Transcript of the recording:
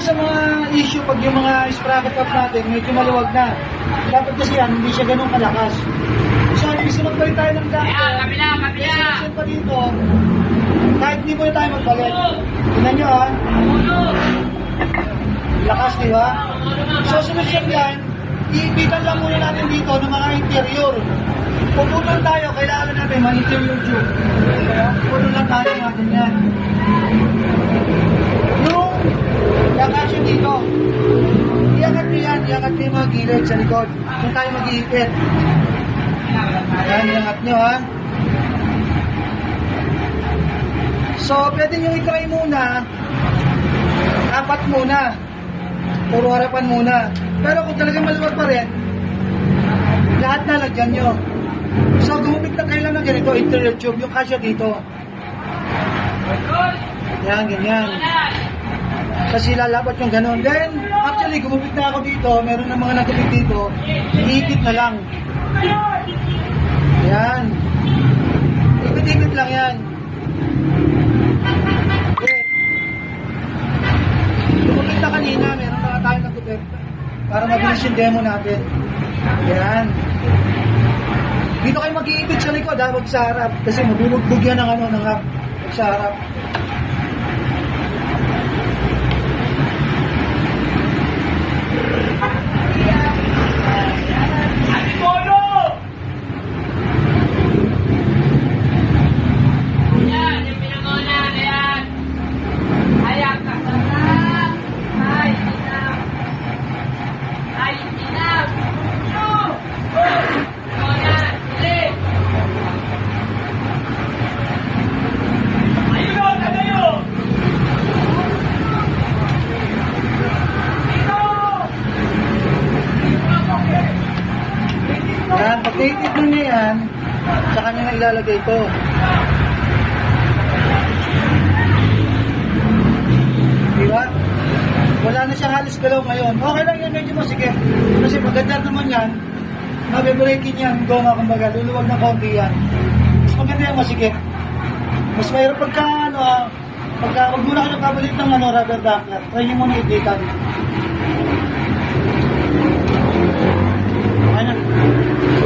sa mga issue pag yung mga sprocket up natin medyo maluwag na. Dapat kasi yan, hindi siya ganun kalakas. So, ibig magpalit tayo ng dati. Kabila! Solution pa dito, kahit hindi mo tayo magpalit. Tignan nyo ha. Lakas, di ba? So, solusyon yan, iipitan lang muna natin dito ng mga interior. Pupunod tayo, kailangan natin mga interior tube. Pupunod lang tayo natin yan. Yung lakasyon dito, iangat nyo yan, iangat nyo yung mga gilid sa likod. Kung tayo mag-iipit. Yan, iangat nyo ha. So, pwede nyo i-try muna, apat muna. Puro harapan muna. Pero kung talagang maluwag pa rin, lahat na lagyan nyo. So, gumupit na kailan ng ganito, interior tube, yung kasya dito. Yan, ganyan. Kasi lalapat yung ganon. Then, actually, gumupit na ako dito, meron na mga nagupit dito, iipit na lang. Yan. Ipit-ipit lang yan. Okay. Gumupit na kanina, meron na tayo nagupit. Para mabilis yung demo natin. Yan. Dito kayo mag-iipit sa likod, wag sa harap. Kasi mabubugbog yan ng ano, ng harap. Wag sa harap. Yan, pag-iipit nyo niya yan, sa kanya na ilalagay ito. Diba? Wala na siyang halos galaw ngayon. Okay lang yan, medyo masikip. Kasi maganda naman yan, mabibreakin yan, goma kumbaga, luluwag na konti yan. Mas maganda yan, masikip. Mas mayroon pagka, wag muna kayo kabalit ng rubber duckler. Try nyo muna ipitan.